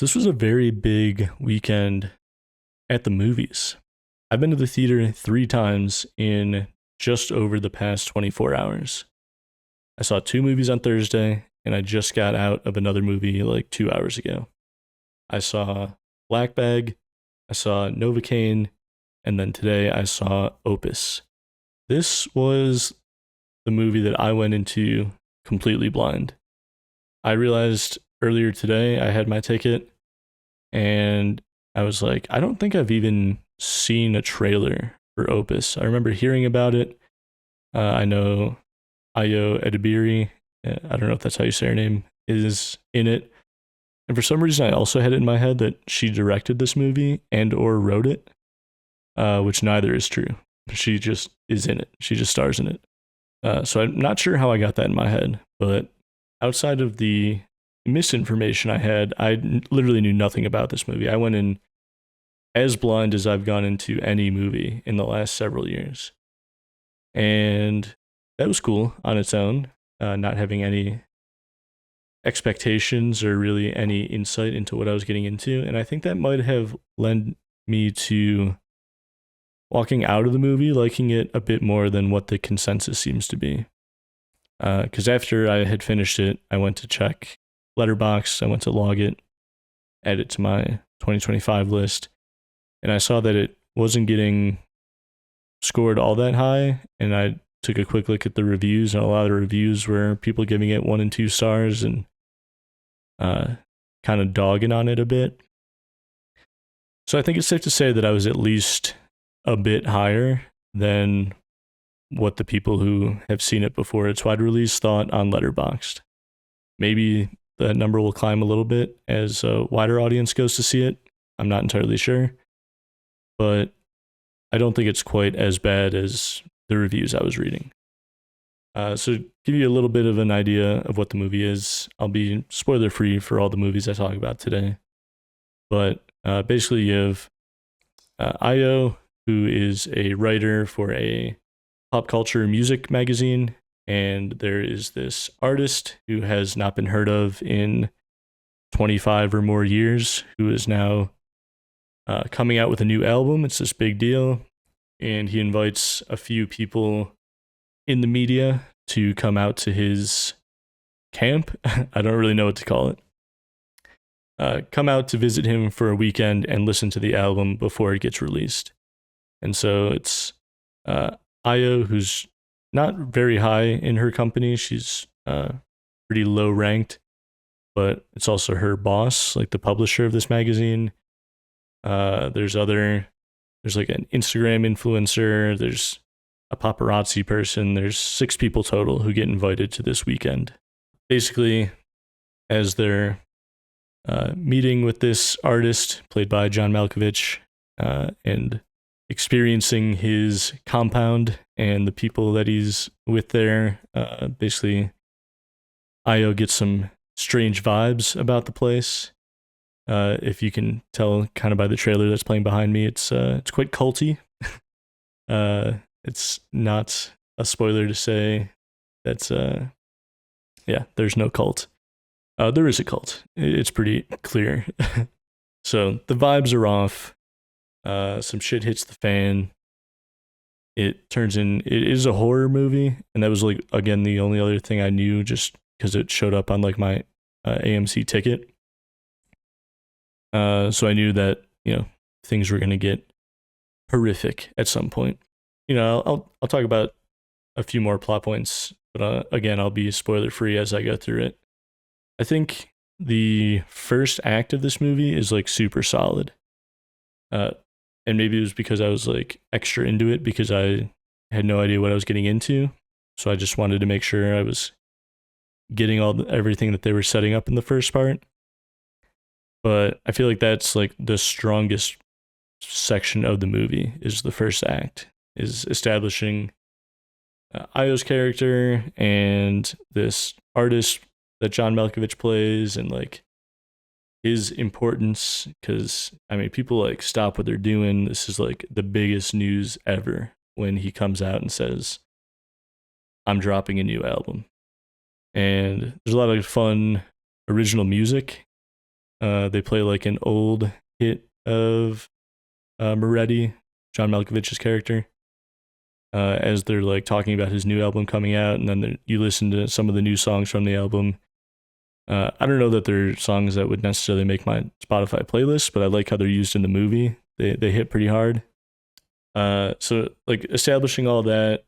So this was a very big weekend at the movies. I've been to the theater 3 times in just over the past 24 hours. I saw 2 movies on Thursday, and I just got out of another movie like 2 hours ago. I saw Black Bag, I saw Novocaine, and then today I saw Opus. This was the movie that I went into completely blind. I realized earlier today I had my ticket, and I was like, I don't think I've even seen a trailer for Opus. I remember hearing about it. I know Ayo Edebiri, I don't know if that's how you say her name, is in it. And for some reason, I also had it in my head that she directed this movie and or wrote it, which neither is true. She just is in it. She just stars in it. So I'm not sure how I got that in my head, but outside of the misinformation I had, literally knew nothing about this movie. I went in as blind as I've gone into any movie in the last several years. And that was cool on its own, not having any expectations or really any insight into what I was getting into. And I think that might have led me to walking out of the movie liking it a bit more than what the consensus seems to be. Because after I had finished it, I went to check Letterboxd, I went to log it, add it to my 2025 list, and I saw that it wasn't getting scored all that high. And I took a quick look at the reviews, and a lot of the reviews were people giving it 1 and 2 stars and kind of dogging on it a bit. So I think it's safe to say that I was at least a bit higher than what the people who have seen it before its wide release thought on Letterboxd. Maybe the number will climb a little bit as a wider audience goes to see it. I'm not entirely sure, but I don't think it's quite as bad as the reviews I was reading. So give you a little bit of an idea of what the movie is. I'll be spoiler free for all the movies I talk about today. But basically you have Io, who is a writer for a pop culture music magazine, and there is this artist who has not been heard of in 25 or more years, who is now coming out with a new album. It's this big deal, and he invites a few people in the media to come out to his camp. I don't really know what to call it. Come out to visit him for a weekend and listen to the album before it gets released. And so it's Io, who's not very high in her company. She's pretty low ranked, but it's also her boss, like the publisher of this magazine. There's like an Instagram influencer. There's a paparazzi person. There's 6 people total who get invited to this weekend. Basically, as they're meeting with this artist played by John Malkovich and experiencing his compound and the people that he's with there, basically Io gets some strange vibes about the place. If you can tell kind of by the trailer that's playing behind me, it's quite culty. It's not a spoiler to say that's there's no cult. There is a cult. It's pretty clear. So the vibes are off. Some shit hits the fan. It is a horror movie, and that was like, again, the only other thing I knew just because it showed up on like my AMC ticket. So I knew that, things were going to get horrific at some point. I'll talk about a few more plot points, but again, I'll be spoiler free as I go through it. I think the first act of this movie is like super solid. And maybe it was because I was like extra into it because I had no idea what I was getting into. So I just wanted to make sure I was getting everything that they were setting up in the first part. But I feel like that's like the strongest section of the movie is the first act, is establishing Io's character and this artist that John Malkovich plays, and like his importance, because I mean, people like stop what they're doing. This is like the biggest news ever when he comes out and says, I'm dropping a new album. And there's a lot of fun original music. They play like an old hit of Moretti, John Malkovich's character, as they're like talking about his new album coming out, and then you listen to some of the new songs from the album. I don't know that they're songs that would necessarily make my Spotify playlist, but I like how they're used in the movie. They hit pretty hard. So like establishing all that,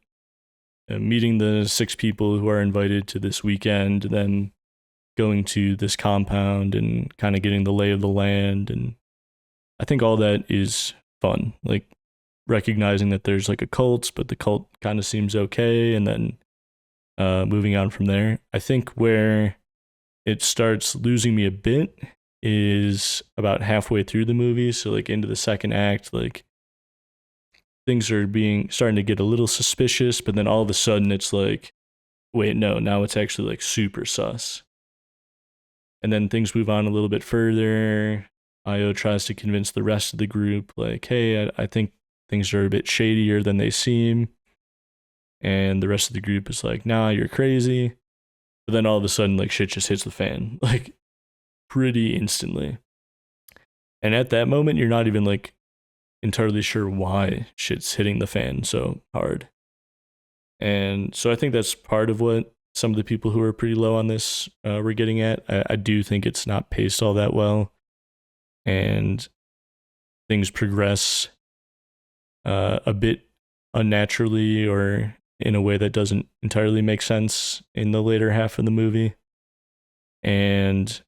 meeting the 6 people who are invited to this weekend, then going to this compound and kind of getting the lay of the land, and I think all that is fun. Like recognizing that there's like a cult, but the cult kind of seems okay, and then moving on from there. I think where it starts losing me a bit is about halfway through the movie, so like into the second act, like things are starting to get a little suspicious, but then all of a sudden it's like, wait, no, now it's actually like super sus. And then things move on a little bit further. Io tries to convince the rest of the group, like, hey, I think things are a bit shadier than they seem. And the rest of the group is like, nah, you're crazy. But then all of a sudden, like, shit just hits the fan, like, pretty instantly. And at that moment, you're not even, like, entirely sure why shit's hitting the fan so hard. And so I think that's part of what some of the people who are pretty low on this were getting at. I do think it's not paced all that well. And things progress a bit unnaturally or in a way that doesn't entirely make sense in the later half of the movie. And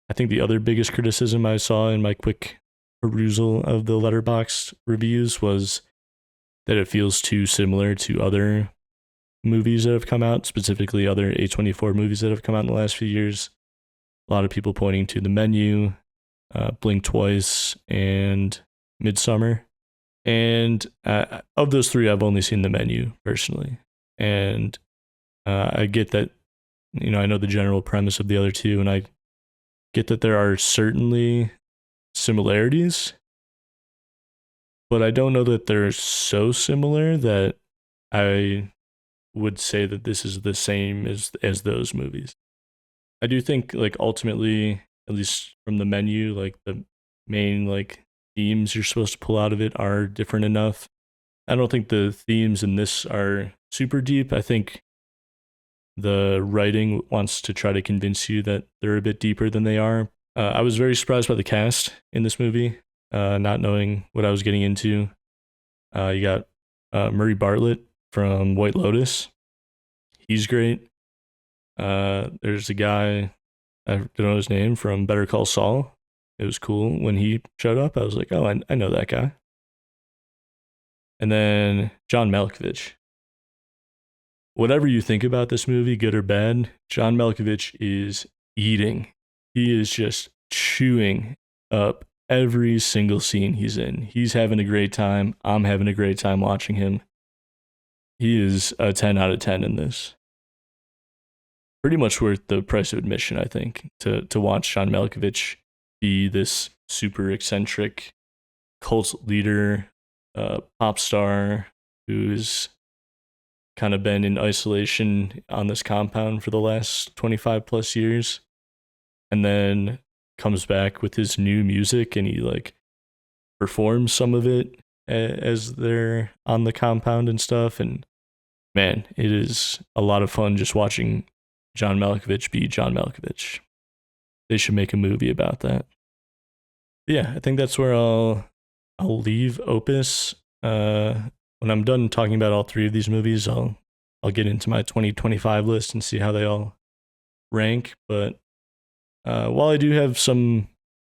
I think the other biggest criticism I saw in my quick perusal of the Letterboxd reviews was that it feels too similar to other movies that have come out, specifically other A24 movies that have come out in the last few years. A lot of people pointing to The Menu, Blink Twice, and Midsummer. And of those 3, I've only seen The Menu personally. And I get that, I know the general premise of the other 2, and I get that there are certainly similarities, but I don't know that they're so similar that I would say that this is the same as those movies. I do think, like, ultimately, at least from The Menu, like, the main, like, themes you're supposed to pull out of it are different enough. I don't think the themes in this are super deep. I think the writing wants to try to convince you that they're a bit deeper than they are. I was very surprised by the cast in this movie, not knowing what I was getting into. You got Murray Bartlett from White Lotus. He's great. There's a guy, I don't know his name, from Better Call Saul. It was cool when he showed up. I was like, oh, I know that guy. And then John Malkovich. Whatever you think about this movie, good or bad, John Malkovich is eating. He is just chewing up every single scene he's in. He's having a great time. I'm having a great time watching him. He is a 10 out of 10 in this. Pretty much worth the price of admission, I think, to watch John Malkovich be this super eccentric cult leader, pop star who's kind of been in isolation on this compound for the last 25 plus years, and then comes back with his new music, and he like performs some of it as they're on the compound and stuff. And man, it is a lot of fun just watching John Malkovich be John Malkovich. They should make a movie about that. But yeah, I think that's where I'll leave Opus. When I'm done talking about all 3 of these movies, I'll get into my 2025 list and see how they all rank. But while I do have some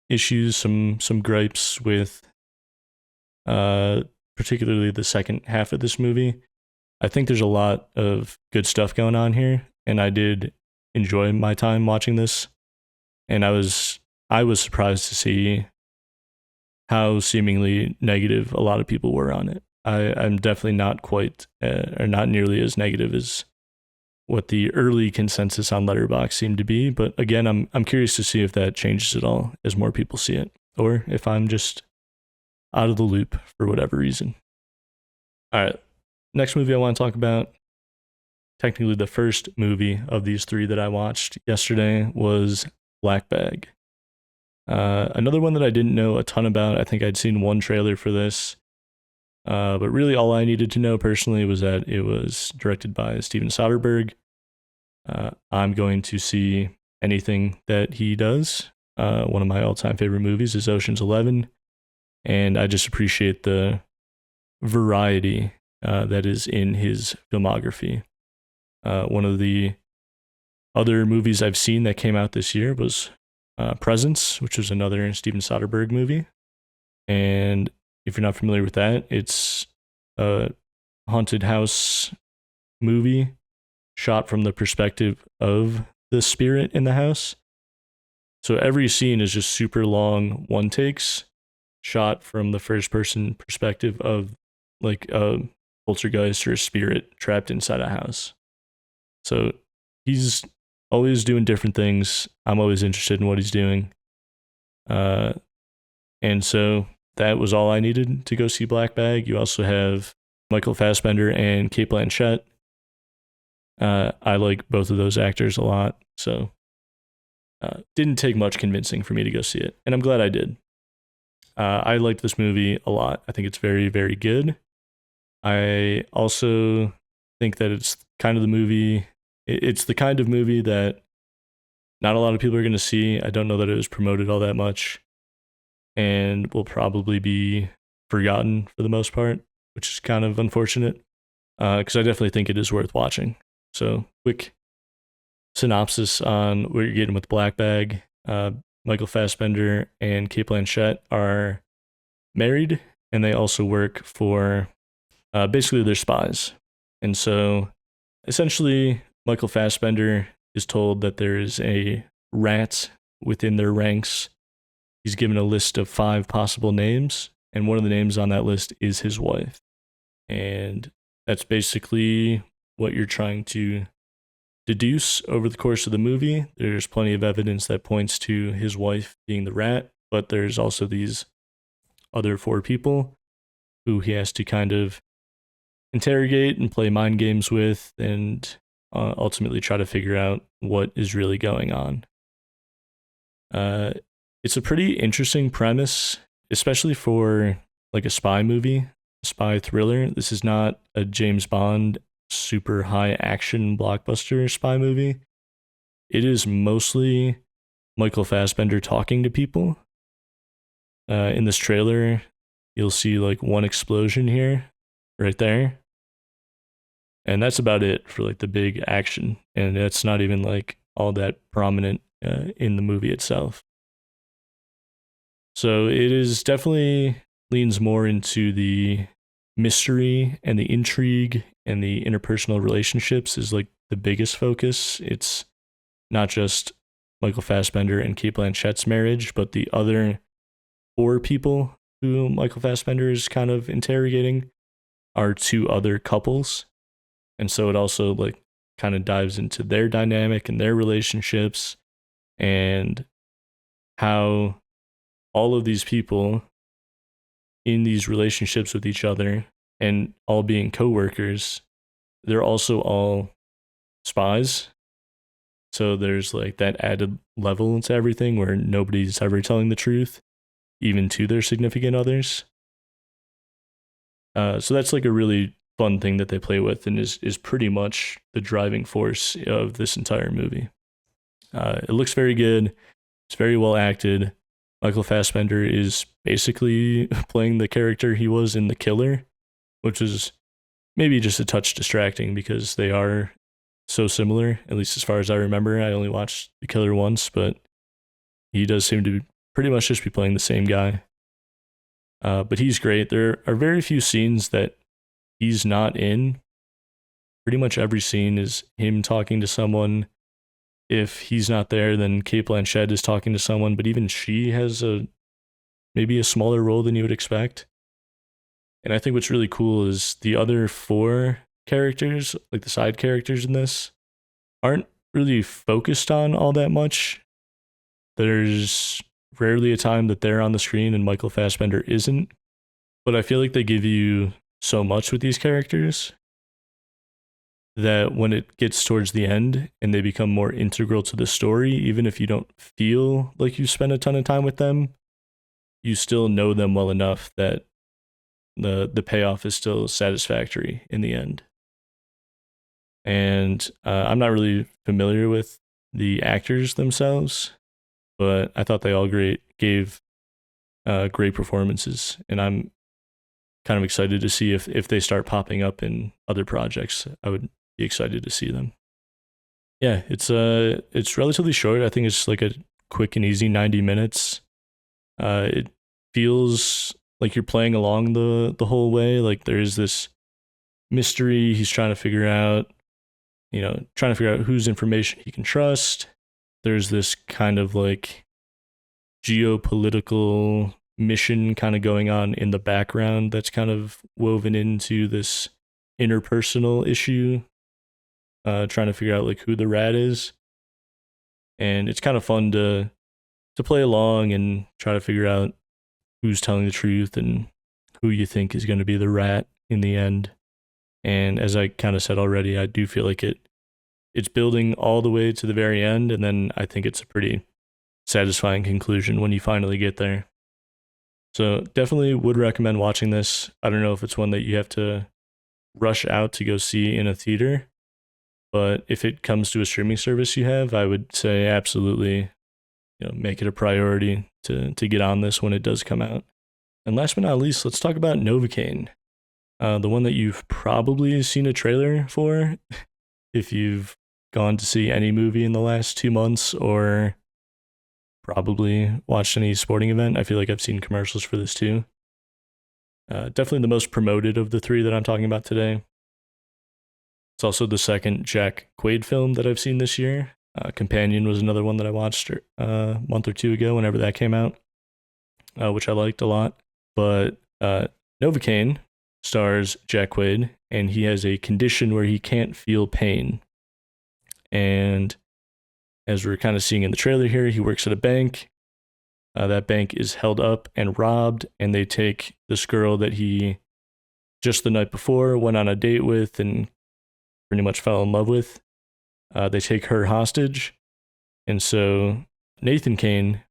issues, some gripes with particularly the second half of this movie, I think there's a lot of good stuff going on here, and I did enjoy my time watching this. And I was surprised to see how seemingly negative a lot of people were on it. I'm definitely not quite, or not nearly as negative as what the early consensus on Letterboxd seemed to be. But again, I'm curious to see if that changes at all as more people see it, or if I'm just out of the loop for whatever reason. All right, next movie I want to talk about, technically the first movie of these 3 that I watched yesterday, was Black Bag. Another one that I didn't know a ton about, I think I'd seen one trailer for this, but really all I needed to know personally was that it was directed by Steven Soderbergh. I'm going to see anything that he does. One of my all-time favorite movies is Ocean's 11, and I just appreciate the variety that is in his filmography. One of the other movies I've seen that came out this year was Presence, which was another Steven Soderbergh movie. And if you're not familiar with that, it's a haunted house movie shot from the perspective of the spirit in the house. So every scene is just super long one takes shot from the first person perspective of like a poltergeist or a spirit trapped inside a house. So he's always doing different things. I'm always interested in what he's doing. And so that was all I needed to go see Black Bag. You also have Michael Fassbender and Cate Blanchett. I like both of those actors a lot, so didn't take much convincing for me to go see it, and I'm glad I did. I liked this movie a lot. I think it's very, very good. I also think that it's kind of the movie. It's the kind of movie that not a lot of people are going to see. I don't know that it was promoted all that much, and will probably be forgotten for the most part, which is kind of unfortunate. Because I definitely think it is worth watching. So, quick synopsis on what you're getting with Black Bag. Michael Fassbender and Cate Blanchett are married, and they also work for basically they're spies. And so, essentially, Michael Fassbender is told that there is a rat within their ranks. He's given a list of 5 possible names, and one of the names on that list is his wife. And that's basically what you're trying to deduce over the course of the movie. There's plenty of evidence that points to his wife being the rat, but there's also these other 4 people who he has to kind of interrogate and play mind games with, and ultimately try to figure out what is really going on. It's a pretty interesting premise, especially for like a spy movie, spy thriller. This is not a James Bond super high action blockbuster spy movie. It is mostly Michael Fassbender talking to people. In this trailer, you'll see like one explosion here, right there. And that's about it for like the big action. And that's not even like all that prominent in the movie itself. So it is definitely leans more into the mystery and the intrigue and the interpersonal relationships is like the biggest focus. It's not just Michael Fassbender and Cate Blanchett's marriage, but the other 4 people who Michael Fassbender is kind of interrogating are 2 other couples. And so it also like kind of dives into their dynamic and their relationships and how all of these people in these relationships with each other and all being coworkers, they're also all spies. So there's like that added level to everything where nobody's ever telling the truth, even to their significant others. So that's like a really fun thing that they play with and is pretty much the driving force of this entire movie. It looks very good. It's very well acted. Michael Fassbender is basically playing the character he was in The Killer, which is maybe just a touch distracting because they are so similar, at least as far as I remember. I only watched The Killer once, but he does seem to pretty much just be playing the same guy. But he's great. There are very few scenes that he's not in. Pretty much every scene is him talking to someone. If he's not there, then Cate Blanchett is talking to someone, but even she has maybe a smaller role than you would expect. And I think what's really cool is the other 4 characters, like the side characters in this, aren't really focused on all that much. There's rarely a time that they're on the screen and Michael Fassbender isn't. But I feel like they give you so much with these characters. that when it gets towards the end and they become more integral to the story, even if you don't feel like you spent a ton of time with them, you still know them well enough that the payoff is still satisfactory in the end. And I'm not really familiar with the actors themselves, but I thought they all gave great performances, and I'm kind of excited to see if they start popping up in other projects. I would be excited to see them. Yeah, it's relatively short. I think it's like a quick and easy 90 minutes. It feels like you're playing along the whole way. Like there's this mystery he's trying to figure out, trying to figure out whose information he can trust. There's this kind of like geopolitical mission kind of going on in the background that's kind of woven into this interpersonal issue, trying to figure out like who the rat is. And it's kind of fun to play along and try to figure out who's telling the truth and who you think is going to be the rat in the end. And as I kind of said already, I do feel like it's building all the way to the very end, and then I think it's a pretty satisfying conclusion when you finally get there. So definitely would recommend watching this. I don't know if it's one that you have to rush out to go see in a theater, but if it comes to a streaming service you have, I would say absolutely, make it a priority to get on this when it does come out. And last but not least, let's talk about Novocaine, the one that you've probably seen a trailer for if you've gone to see any movie in the last 2 months or probably watched any sporting event. I feel like I've seen commercials for this too. Definitely the most promoted of the three that I'm talking about today. It's also the second Jack Quaid film that I've seen this year. Companion was another one that I watched a month or two ago, whenever that came out, which I liked a lot. But Novocaine stars Jack Quaid, and he has a condition where he can't feel pain. And as we're kind of seeing in the trailer here, he works at a bank. That bank is held up and robbed, and they take this girl that he just the night before went on a date with and pretty much fell in love with. They take her hostage, and so Nathan Kane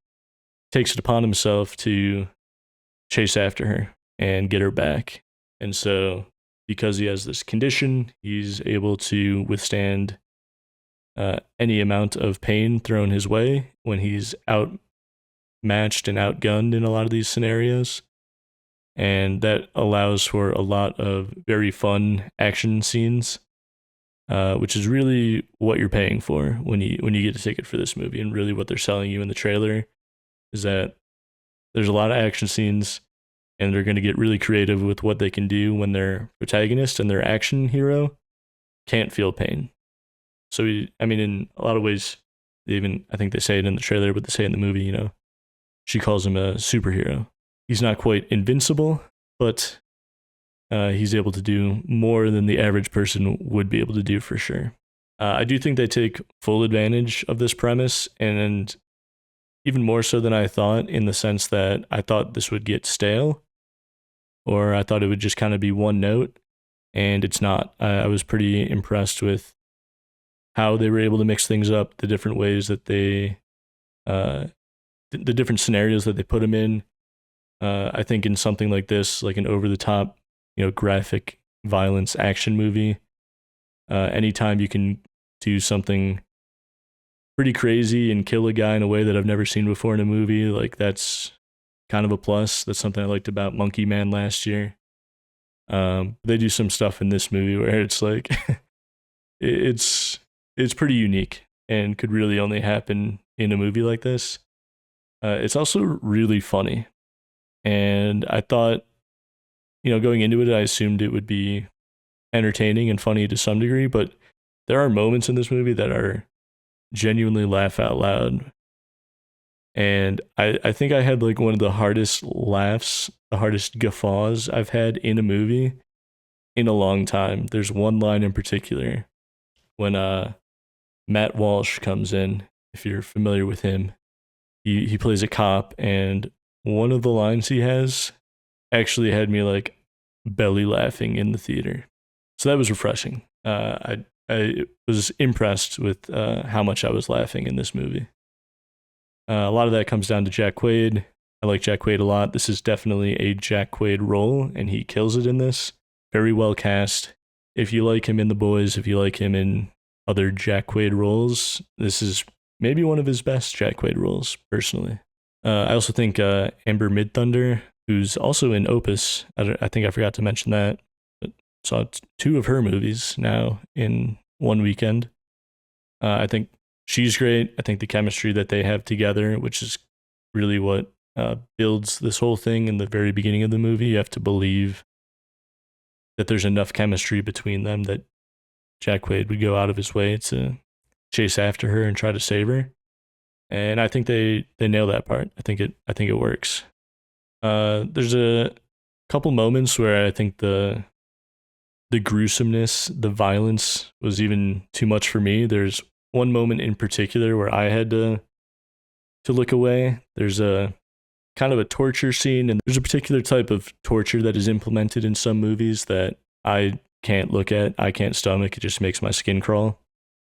takes it upon himself to chase after her and get her back. And so, because he has this condition, he's able to withstand any amount of pain thrown his way when he's outmatched and outgunned in a lot of these scenarios. And that allows for a lot of very fun action scenes, which is really what you're paying for when you get a ticket for this movie, and really what they're selling you in the trailer is that there's a lot of action scenes, and they're going to get really creative with what they can do when their protagonist and their action hero can't feel pain. So, in a lot of ways, I think they say it in the trailer, but they say it in the movie, she calls him a superhero. He's not quite invincible, but he's able to do more than the average person would be able to do for sure. I do think they take full advantage of this premise, and even more so than I thought, in the sense that I thought this would get stale, or I thought it would just kind of be one note, and it's not. I was pretty impressed with how they were able to mix things up, the different ways that they, the different scenarios that they put them in. I think in something like this, like an over-the-top, graphic violence action movie, anytime you can do something pretty crazy and kill a guy in a way that I've never seen before in a movie, like that's kind of a plus. That's something I liked about Monkey Man last year. They do some stuff in this movie where it's like, it's pretty unique and could really only happen in a movie like this. It's also really funny. And I thought, going into it, I assumed it would be entertaining and funny to some degree, but there are moments in this movie that are genuinely laugh out loud. And I think I had like one of the hardest laughs, the hardest guffaws I've had in a movie in a long time. There's one line in particular when Matt Walsh comes in, if you're familiar with him. He plays a cop, and one of the lines he has actually had me like belly laughing in the theater. So that was refreshing. I I was impressed with how much I was laughing in this movie. A lot of that comes down to Jack Quaid. I like Jack Quaid a lot. This is definitely a Jack Quaid role, and he kills it in this. Very well cast. If you like him in The Boys, if you like him in other Jack Quaid roles, this is maybe one of his best Jack Quaid roles, personally. I also think Amber Midthunder, who's also in Opus, I think I forgot to mention that, but saw two of her movies now in one weekend. I think she's great. I think the chemistry that they have together, which is really what builds this whole thing in the very beginning of the movie. You have to believe that there's enough chemistry between them that Jack Quaid would go out of his way to chase after her and try to save her. And I think they nail that part. I think it works. There's a couple moments where I think the gruesomeness, the violence was even too much for me. There's one moment in particular where I had to look away. There's a kind of a torture scene, and there's a particular type of torture that is implemented in some movies that I can't look at. I can't stomach. It just makes my skin crawl.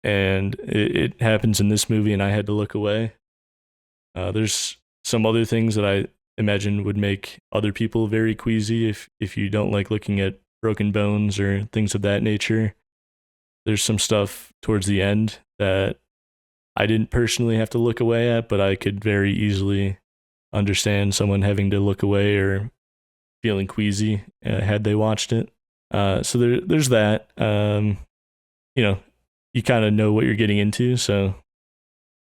And it happens in this movie, and I had to look away. There's some other things that I imagine would make other people very queasy if you don't like looking at broken bones or things of that nature. There's some stuff towards the end that I didn't personally have to look away at, but I could very easily understand someone having to look away or feeling queasy had they watched it. So there's that. You kind of know what you're getting into, so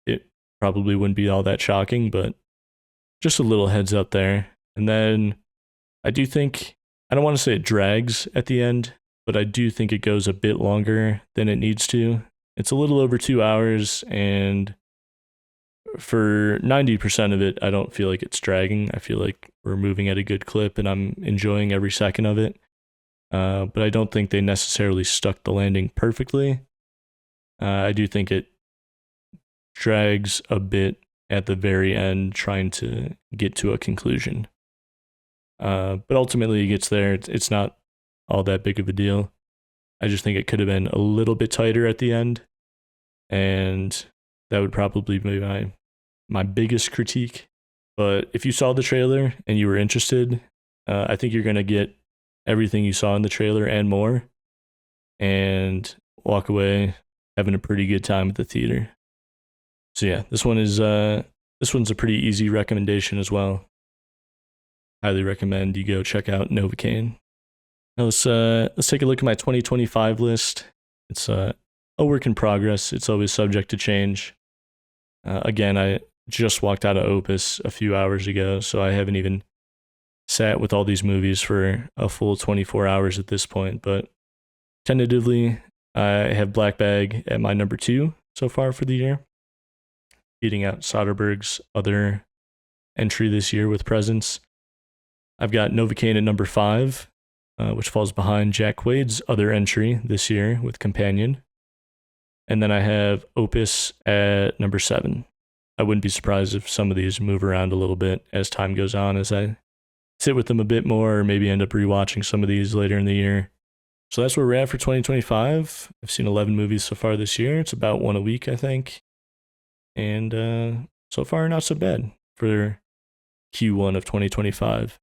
it probably wouldn't be all that shocking, but just a little heads up there. And then I do think, I don't want to say it drags at the end, but I do think it goes a bit longer than it needs to. It's a little over 2 hours, and for 90% of it, I don't feel like it's dragging. I feel like we're moving at a good clip, and I'm enjoying every second of it. But I don't think they necessarily stuck the landing perfectly. I do think it drags a bit at the very end, trying to get to a conclusion. But ultimately, it gets there. It's not all that big of a deal. I just think it could have been a little bit tighter at the end, and that would probably be my biggest critique. But if you saw the trailer and you were interested, I think you're going to get everything you saw in the trailer and more, and walk away having a pretty good time at the theater. So yeah, this one's a pretty easy recommendation as well. Highly recommend you go check out Novocaine. Now let's take a look at my 2025 list. It's a work in progress. It's always subject to change. Again, I just walked out of Opus a few hours ago, so I haven't even sat with all these movies for a full 24 hours at this point. But tentatively, I have Black Bag at my number 2 so far for the year, beating out Soderbergh's other entry this year with Presence. I've got Novocaine at number 5, which falls behind Jack Quaid's other entry this year with Companion. And then I have Opus at number 7. I wouldn't be surprised if some of these move around a little bit as time goes on, as I sit with them a bit more, or maybe end up rewatching some of these later in the year. So that's where we're at for 2025. I've seen 11 movies so far this year. It's about one a week, I think. And so far, not so bad for Q1 of 2025.